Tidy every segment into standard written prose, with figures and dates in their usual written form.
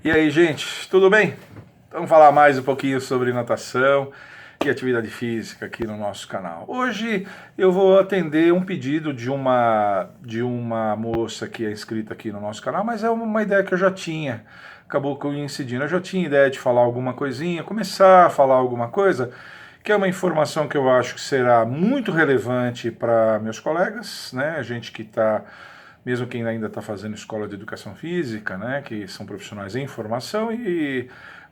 E aí, gente, tudo bem? Vamos falar mais um pouquinho sobre natação e atividade física aqui no nosso canal. Hoje eu vou atender um pedido de uma moça que é inscrita aqui no nosso canal, mas é uma ideia que eu já tinha, acabou coincidindo. Eu já tinha ideia de falar alguma coisinha, começar a falar alguma coisa, que é uma informação que eu acho que será muito relevante para meus colegas, né? Gente que está, mesmo quem ainda está fazendo escola de educação física, né, que são profissionais em formação e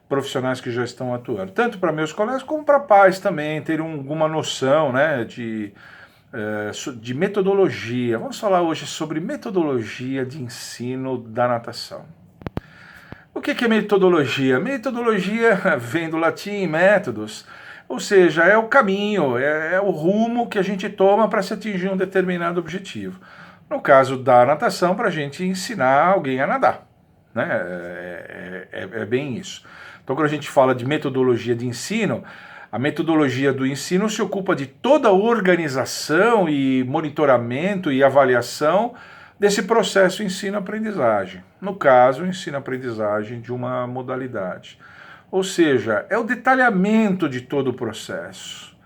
profissionais que já estão atuando, tanto para meus colegas como para pais também, terem alguma noção, né, de metodologia. Vamos falar hoje sobre metodologia de ensino da natação. O que é metodologia? Metodologia vem do latim métodos, ou seja, é o caminho, é o rumo que a gente toma para se atingir um determinado objetivo. No caso da natação, para a gente ensinar alguém a nadar. Né? É bem isso. Então, quando a gente fala de metodologia de ensino, a metodologia do ensino se ocupa de toda a organização e monitoramento e avaliação desse processo ensino-aprendizagem. No caso, ensino-aprendizagem de uma modalidade. Ou seja, é o detalhamento de todo o processo.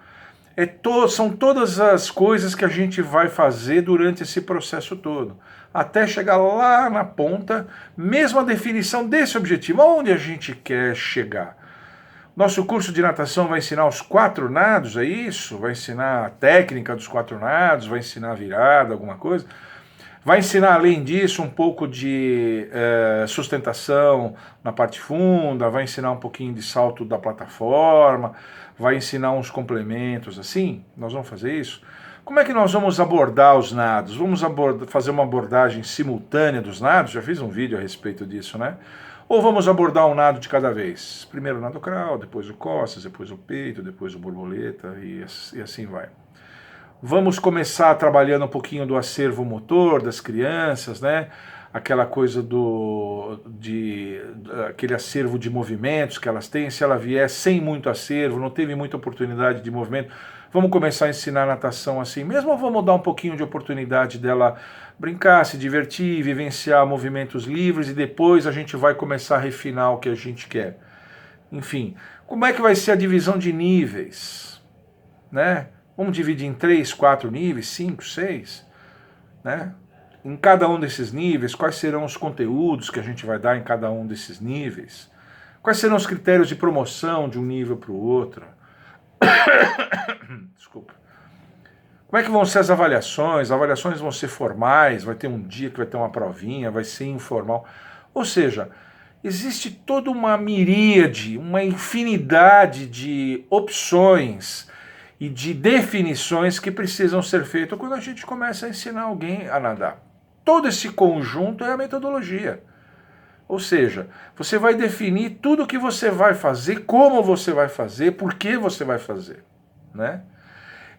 São todas as coisas que a gente vai fazer durante esse processo todo, até chegar lá na ponta, mesmo a definição desse objetivo, aonde a gente quer chegar. Nosso curso de natação vai ensinar os 4 nados, é isso? Vai ensinar a técnica dos 4 nados, vai ensinar a virada, alguma coisa? Vai ensinar, além disso, um pouco de sustentação na parte funda, vai ensinar um pouquinho de salto da plataforma, vai ensinar uns complementos assim. Nós vamos fazer isso. Como é que nós vamos abordar os nados? Vamos fazer uma abordagem simultânea dos nados? Já fiz um vídeo a respeito disso, né? Ou vamos abordar um nado de cada vez? Primeiro o nado crawl, depois o costas, depois o peito, depois o borboleta e assim vai. Vamos começar trabalhando um pouquinho do acervo motor das crianças, né? Aquela coisa aquele acervo de movimentos que elas têm. Se ela vier sem muito acervo, não teve muita oportunidade de movimento, vamos começar a ensinar natação assim mesmo, ou vamos dar um pouquinho de oportunidade dela brincar, se divertir, vivenciar movimentos livres, e depois a gente vai começar a refinar o que a gente quer. Enfim, como é que vai ser a divisão de níveis, né? Vamos dividir em 3, 4 níveis, 5, 6, né? Em cada um desses níveis, quais serão os conteúdos que a gente vai dar em cada um desses níveis? Quais serão os critérios de promoção de um nível para o outro? Desculpa. Como é que vão ser as avaliações? As avaliações vão ser formais, vai ter um dia que vai ter uma provinha, vai ser informal. Ou seja, existe toda uma miríade, uma infinidade de opções e de definições que precisam ser feitas quando a gente começa a ensinar alguém a nadar. Todo esse conjunto é a metodologia. Ou seja, você vai definir tudo o que você vai fazer, como você vai fazer, por que você vai fazer, né?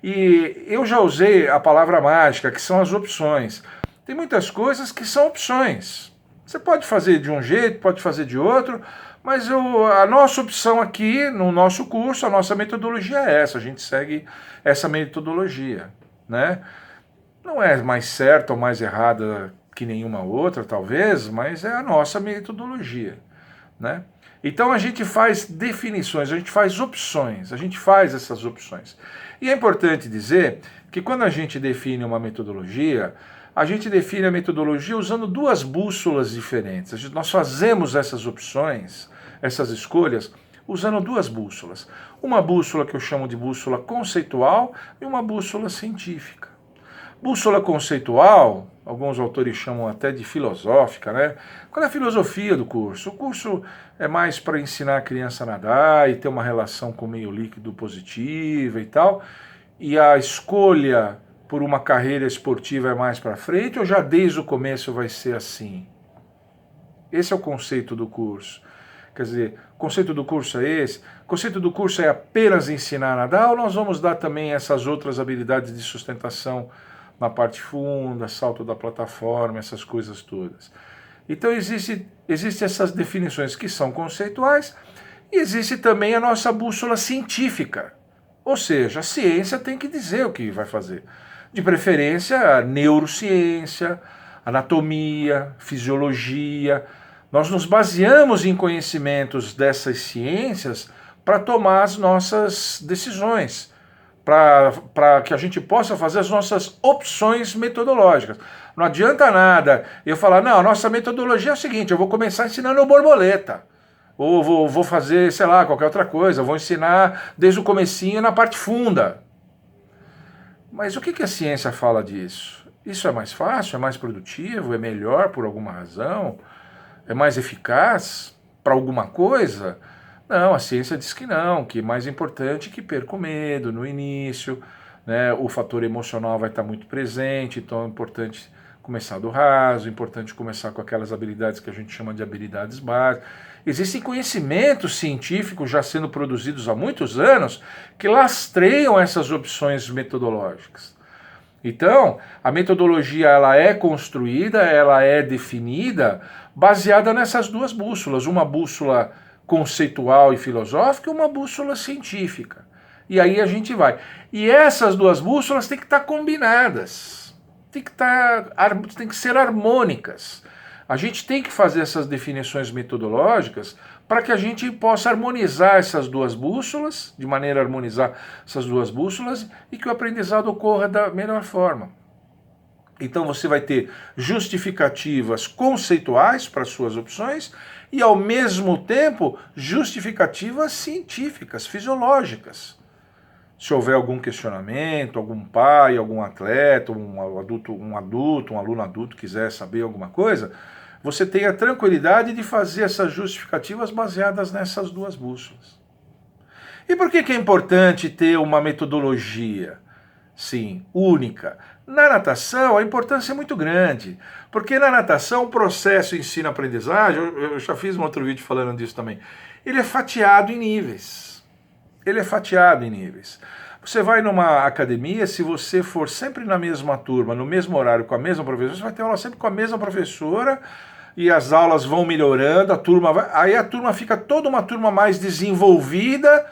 E eu já usei a palavra mágica, que são as opções. Tem muitas coisas que são opções. Você pode fazer de um jeito, pode fazer de outro, mas a nossa opção aqui, no nosso curso, a nossa metodologia é essa, a gente segue essa metodologia, né? Não é mais certa ou mais errada que nenhuma outra, talvez, mas é a nossa metodologia, né? Então a gente faz definições, a gente faz opções, a gente faz essas opções. E é importante dizer que quando a gente define uma metodologia, a gente define a metodologia usando 2 bússolas diferentes. Nós fazemos essas opções, essas escolhas, usando 2 bússolas. Uma bússola que eu chamo de bússola conceitual e uma bússola científica. Bússola conceitual, alguns autores chamam até de filosófica, né? Qual é a filosofia do curso? O curso é mais para ensinar a criança a nadar e ter uma relação com o meio líquido positiva e tal, e a escolha por uma carreira esportiva é mais para frente, ou já desde o começo vai ser assim? Esse é o conceito do curso. Quer dizer, o conceito do curso é esse? O conceito do curso é apenas ensinar a nadar, ou nós vamos dar também essas outras habilidades de sustentação na parte funda, salto da plataforma, essas coisas todas? Então existem essas definições que são conceituais, e existe também a nossa bússola científica. Ou seja, a ciência tem que dizer o que vai fazer. De preferência, a neurociência, anatomia, fisiologia, Nós nos baseamos em conhecimentos dessas ciências para tomar as nossas decisões, para que a gente possa fazer as nossas opções metodológicas. Não adianta nada eu falar, não, a nossa metodologia é o seguinte, eu vou começar ensinando borboleta, ou vou fazer, sei lá, qualquer outra coisa, vou ensinar desde o comecinho na parte funda. Mas o que a ciência fala disso? Isso é mais fácil, é mais produtivo, é melhor por alguma razão? É mais eficaz para alguma coisa? Não, a ciência diz que não, que é mais importante que perca o medo no início, né? O fator emocional vai estar muito presente, então é importante começar do raso, é importante começar com aquelas habilidades que a gente chama de habilidades básicas. Existem conhecimentos científicos já sendo produzidos há muitos anos que lastreiam essas opções metodológicas. Então, a metodologia ela é construída, ela é definida baseada nessas duas bússolas, uma bússola conceitual e filosófica e uma bússola científica. E aí a gente vai. E essas duas bússolas têm que estar combinadas, têm que ser harmônicas. A gente tem que fazer essas definições metodológicas para que a gente possa harmonizar essas duas bússolas, de maneira a harmonizar essas duas bússolas e que o aprendizado ocorra da melhor forma. Então você vai ter justificativas conceituais para suas opções e, ao mesmo tempo, justificativas científicas, fisiológicas. Se houver algum questionamento, algum pai, algum atleta, um aluno adulto quiser saber alguma coisa, você tem a tranquilidade de fazer essas justificativas baseadas nessas duas bússolas. E por que é importante ter uma metodologia, sim, única? Na natação a importância é muito grande, porque na natação o processo ensino-aprendizagem, eu já fiz um outro vídeo falando disso também, ele é fatiado em níveis. Ele é fatiado em níveis. Você vai numa academia, se você for sempre na mesma turma, no mesmo horário, com a mesma professora, você vai ter aula sempre com a mesma professora, e as aulas vão melhorando, aí a turma fica toda uma turma mais desenvolvida,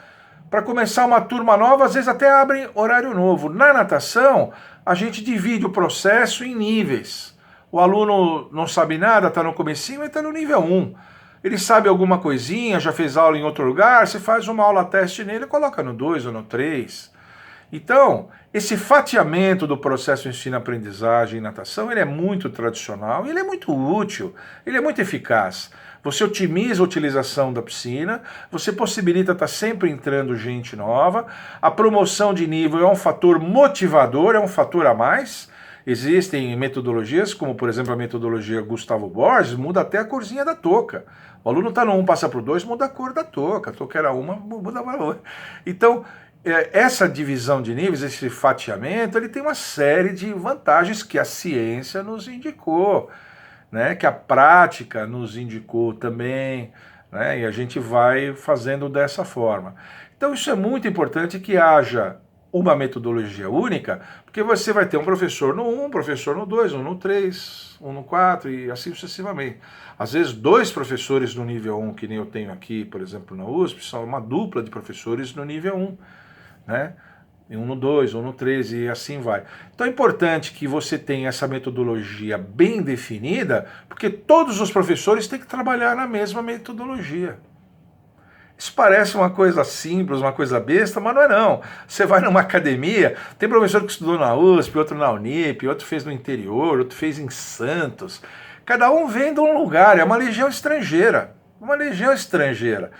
para começar uma turma nova, às vezes até abrem horário novo. Na natação, a gente divide o processo em níveis. O aluno não sabe nada, está no comecinho, ele está no nível 1. Ele sabe alguma coisinha, já fez aula em outro lugar, você faz uma aula teste nele, coloca no 2 ou no 3. Então, esse fatiamento do processo ensino-aprendizagem em natação, ele é muito tradicional, ele é muito útil, ele é muito eficaz. Você otimiza a utilização da piscina, você possibilita estar sempre entrando gente nova, a promoção de nível é um fator motivador, é um fator a mais. Existem metodologias, como por exemplo a metodologia Gustavo Borges, muda até a corzinha da touca. O aluno está no 1, passa para o 2, muda a cor da touca. A touca era uma, muda para outra. Então, essa divisão de níveis, esse fatiamento, ele tem uma série de vantagens que a ciência nos indicou, né? Que a prática nos indicou também, né? E a gente vai fazendo dessa forma. Então isso é muito importante que haja uma metodologia única, porque você vai ter um professor no 1, um professor no 2, um no 3, um no 4 e assim sucessivamente. Às vezes 2 professores no nível 1, que nem eu tenho aqui, por exemplo, na USP, são uma dupla de professores no nível 1, né? Um no 2, um no 3 e assim vai. Então é importante que você tenha essa metodologia bem definida, porque todos os professores têm que trabalhar na mesma metodologia. Isso parece uma coisa simples, uma coisa besta, mas não é não. Você vai numa academia, tem professor que estudou na USP, outro na Unip, outro fez no interior, outro fez em Santos. Cada um vem de um lugar, é uma legião estrangeira. Uma legião estrangeira.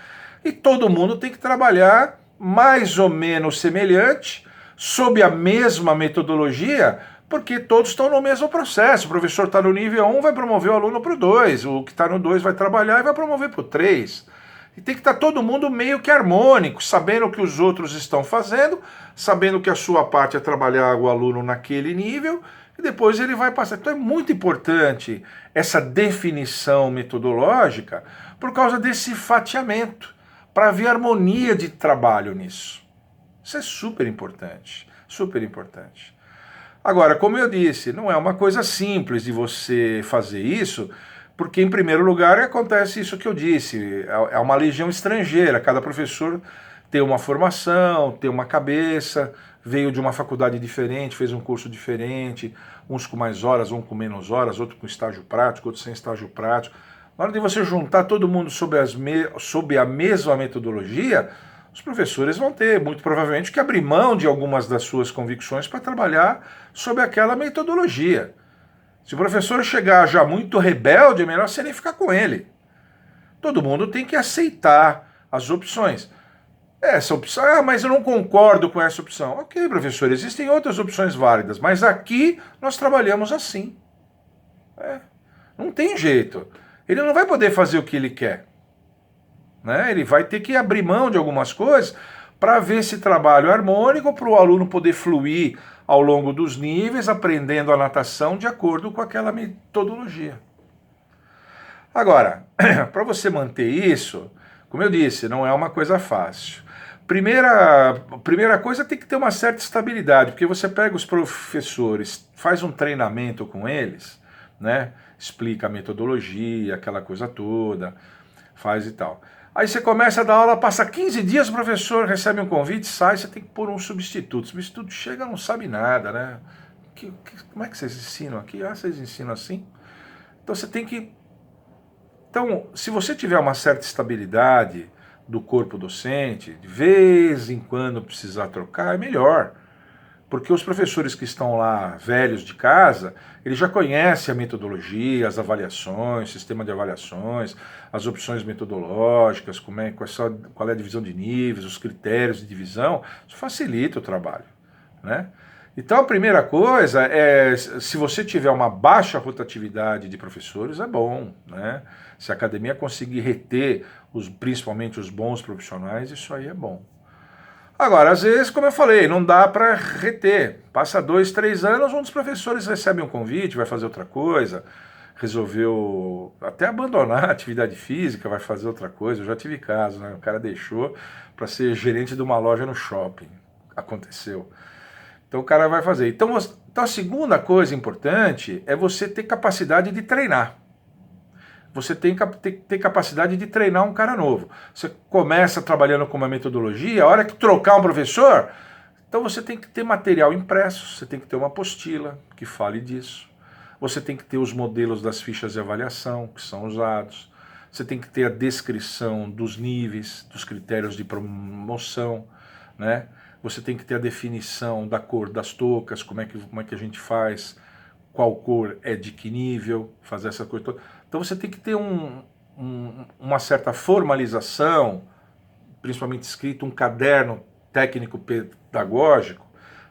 E todo mundo tem que trabalhar mais ou menos semelhante, sob a mesma metodologia, porque todos estão no mesmo processo. O professor está no nível 1, vai promover o aluno para o 2, o que está no 2 vai trabalhar e vai promover para o 3. E tem que estar todo mundo meio que harmônico, sabendo o que os outros estão fazendo, sabendo que a sua parte é trabalhar o aluno naquele nível, e depois ele vai passar. Então é muito importante essa definição metodológica por causa desse fatiamento, para haver harmonia de trabalho nisso. Isso é super importante, super importante. Agora, como eu disse, não é uma coisa simples de você fazer isso, porque, em primeiro lugar, acontece isso que eu disse, é uma legião estrangeira, cada professor tem uma formação, tem uma cabeça, veio de uma faculdade diferente, fez um curso diferente, uns com mais horas, um com menos horas, outro com estágio prático, outro sem estágio prático. Na hora de você juntar todo mundo sob a mesma metodologia, os professores vão ter, muito provavelmente, que abrir mão de algumas das suas convicções para trabalhar sob aquela metodologia. Se o professor chegar já muito rebelde, é melhor você nem ficar com ele. Todo mundo tem que aceitar as opções. Essa opção, mas eu não concordo com essa opção. Ok, professor, existem outras opções válidas, mas aqui nós trabalhamos assim. Não tem jeito. Ele não vai poder fazer o que ele quer. Né? Ele vai ter que abrir mão de algumas coisas para ver esse trabalho harmônico, para o aluno poder fluir ao longo dos níveis, aprendendo a natação de acordo com aquela metodologia. Agora, para você manter isso, como eu disse, não é uma coisa fácil. Primeira coisa, tem que ter uma certa estabilidade, porque você pega os professores, faz um treinamento com eles, né? Explica a metodologia, aquela coisa toda, faz e tal. Aí você começa a dar aula, passa 15 dias, o professor recebe um convite, sai, você tem que pôr um substituto. O substituto chega, não sabe nada, né? Como é que vocês ensinam aqui? Ah, vocês ensinam assim? Então você tem que... Então, se você tiver uma certa estabilidade do corpo docente, de vez em quando precisar trocar, é melhor. Porque os professores que estão lá, velhos de casa, eles já conhecem a metodologia, as avaliações, o sistema de avaliações, as opções metodológicas, qual é a divisão de níveis, os critérios de divisão. Isso facilita o trabalho, né? Então a primeira coisa é, se você tiver uma baixa rotatividade de professores, é bom, né? Se a academia conseguir reter, principalmente os bons profissionais, isso aí é bom. Agora, às vezes, como eu falei, não dá para reter. Passa 2, 3 anos, um dos professores recebe um convite, vai fazer outra coisa, resolveu até abandonar a atividade física, vai fazer outra coisa. Eu já tive caso, né? O cara deixou para ser gerente de uma loja no shopping. Aconteceu. Então o cara vai fazer. Então a segunda coisa importante é você ter capacidade de treinar. Você tem que ter capacidade de treinar um cara novo. Você começa trabalhando com uma metodologia, a hora que trocar um professor, então você tem que ter material impresso, você tem que ter uma apostila que fale disso. Você tem que ter os modelos das fichas de avaliação que são usados. Você tem que ter a descrição dos níveis, dos critérios de promoção, né? Você tem que ter a definição da cor das toucas, como é que a gente faz, qual cor é de que nível, fazer essa coisa toda. Então você tem que ter uma certa formalização, principalmente escrito, um caderno técnico-pedagógico,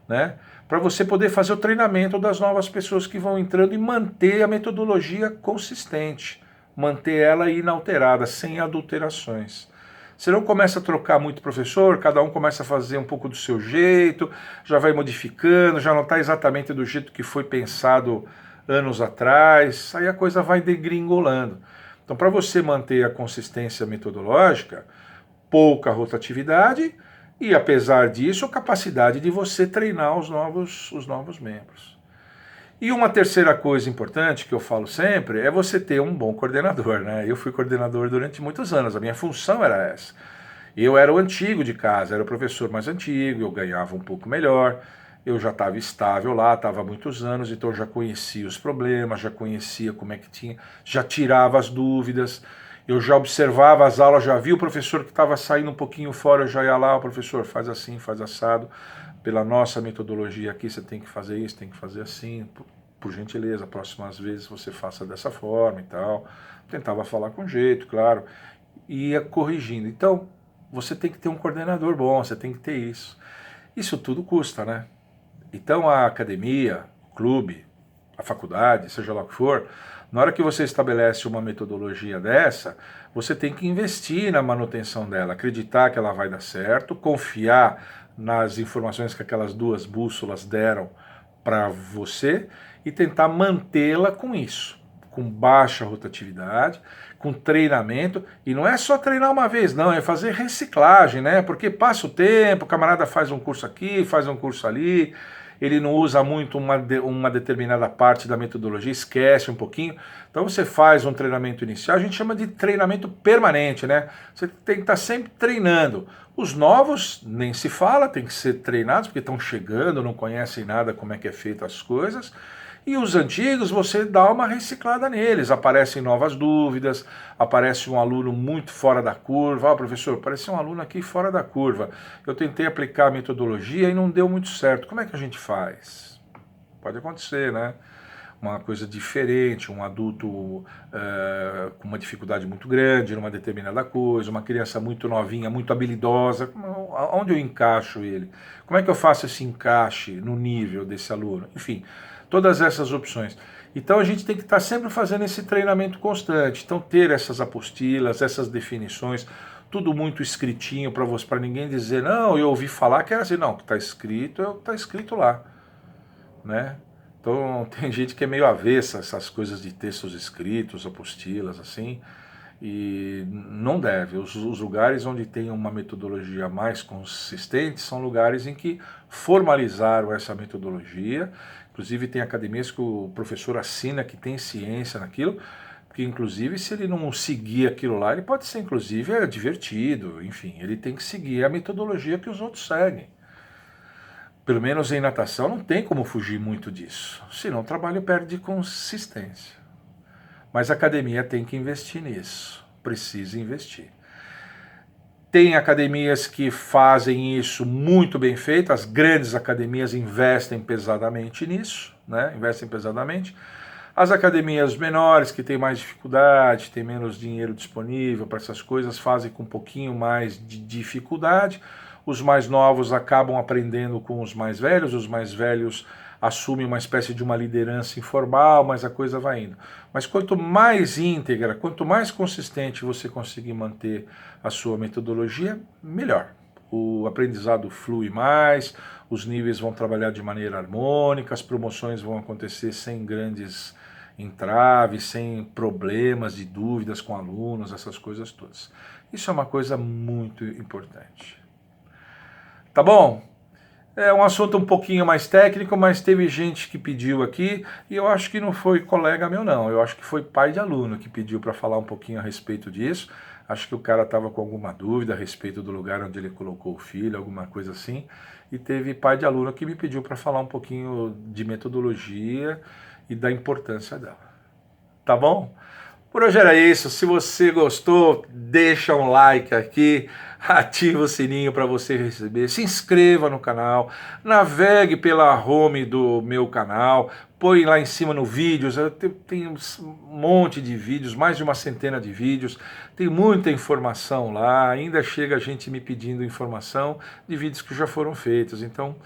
né, para você poder fazer o treinamento das novas pessoas que vão entrando e manter a metodologia consistente, manter ela inalterada, sem adulterações. Você não começa a trocar muito professor, cada um começa a fazer um pouco do seu jeito, já vai modificando, já não está exatamente do jeito que foi pensado anos atrás, aí a coisa vai degringolando. Então, para você manter a consistência metodológica, pouca rotatividade e, apesar disso, a capacidade de você treinar os novos membros. E uma terceira coisa importante que eu falo sempre é você ter um bom coordenador, né? Eu fui coordenador durante muitos anos, a minha função era essa. Eu era o antigo de casa, era o professor mais antigo, eu ganhava um pouco melhor, eu já estava estável lá, estava há muitos anos, então eu já conhecia os problemas, já conhecia como é que tinha, já tirava as dúvidas, eu já observava as aulas, já via o professor que estava saindo um pouquinho fora, eu já ia lá, o professor faz assim, faz assado, pela nossa metodologia aqui você tem que fazer isso, tem que fazer assim, por gentileza, próximas vezes você faça dessa forma e tal. Tentava falar com jeito, claro, e ia corrigindo. Então, você tem que ter um coordenador bom, você tem que ter isso. Isso tudo custa, né? Então a academia, o clube, a faculdade, seja lá o que for, na hora que você estabelece uma metodologia dessa, você tem que investir na manutenção dela, acreditar que ela vai dar certo, confiar nas informações que aquelas duas bússolas deram para você e tentar mantê-la com isso, com baixa rotatividade, com treinamento, e não é só treinar uma vez, não, é fazer reciclagem, né? Porque passa o tempo, o camarada faz um curso aqui, faz um curso ali, ele não usa muito uma determinada parte da metodologia, esquece um pouquinho. Então você faz um treinamento inicial, a gente chama de treinamento permanente, né? Você tem que estar sempre treinando. Os novos, nem se fala, tem que ser treinados, porque estão chegando, não conhecem nada como é que é feito as coisas. E os antigos, você dá uma reciclada neles, aparecem novas dúvidas, aparece um aluno muito fora da curva. Professor, apareceu um aluno aqui fora da curva, eu tentei aplicar a metodologia e não deu muito certo, como é que a gente faz? Pode acontecer, né? Uma coisa diferente, um adulto com uma dificuldade muito grande numa determinada coisa, uma criança muito novinha, muito habilidosa, onde eu encaixo ele? Como é que eu faço esse encaixe no nível desse aluno? Enfim, todas essas opções. Então a gente tem que estar sempre fazendo esse treinamento constante, então ter essas apostilas, essas definições, tudo muito escritinho para ninguém dizer, não, eu ouvi falar que era assim, não, o que está escrito lá, né? Então tem gente que é meio avessa essas coisas de textos escritos, apostilas, assim, e não deve. Os lugares onde tem uma metodologia mais consistente são lugares em que formalizaram essa metodologia. Inclusive tem academias que o professor assina que tem ciência naquilo, porque inclusive se ele não seguir aquilo lá, ele pode ser inclusive divertido, enfim, ele tem que seguir a metodologia que os outros seguem. Pelo menos em natação não tem como fugir muito disso, senão o trabalho perde consistência. Mas a academia tem que investir nisso, precisa investir. Tem academias que fazem isso muito bem feito, as grandes academias investem pesadamente nisso, né? Investem pesadamente. As academias menores, que têm mais dificuldade, têm menos dinheiro disponível para essas coisas, fazem com um pouquinho mais de dificuldade. Os mais novos acabam aprendendo com os mais velhos assumem uma espécie de uma liderança informal, mas a coisa vai indo. Mas quanto mais íntegra, quanto mais consistente você conseguir manter a sua metodologia, melhor. O aprendizado flui mais, os níveis vão trabalhar de maneira harmônica, as promoções vão acontecer sem grandes entraves, sem problemas de dúvidas com alunos, essas coisas todas. Isso é uma coisa muito importante. Tá bom? É um assunto um pouquinho mais técnico, mas teve gente que pediu aqui, e eu acho que não foi colega meu não, eu acho que foi pai de aluno que pediu para falar um pouquinho a respeito disso. Acho que o cara estava com alguma dúvida a respeito do lugar onde ele colocou o filho, alguma coisa assim, e teve pai de aluno que me pediu para falar um pouquinho de metodologia e da importância dela. Tá bom? Por hoje era isso. Se você gostou, deixa um like aqui, ativa o sininho para você receber, se inscreva no canal, navegue pela home do meu canal, põe lá em cima no vídeos, tem um monte de vídeos, mais de uma centena de vídeos, tem muita informação lá, ainda chega a gente me pedindo informação de vídeos que já foram feitos, então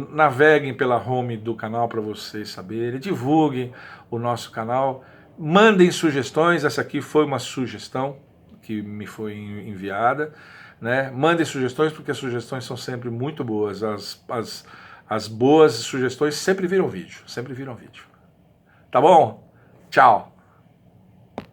naveguem pela home do canal para vocês saberem, divulguem o nosso canal, mandem sugestões, essa aqui foi uma sugestão que me foi enviada, né? Mandem sugestões, porque as sugestões são sempre muito boas, as boas sugestões sempre viram vídeo, Tá bom? Tchau!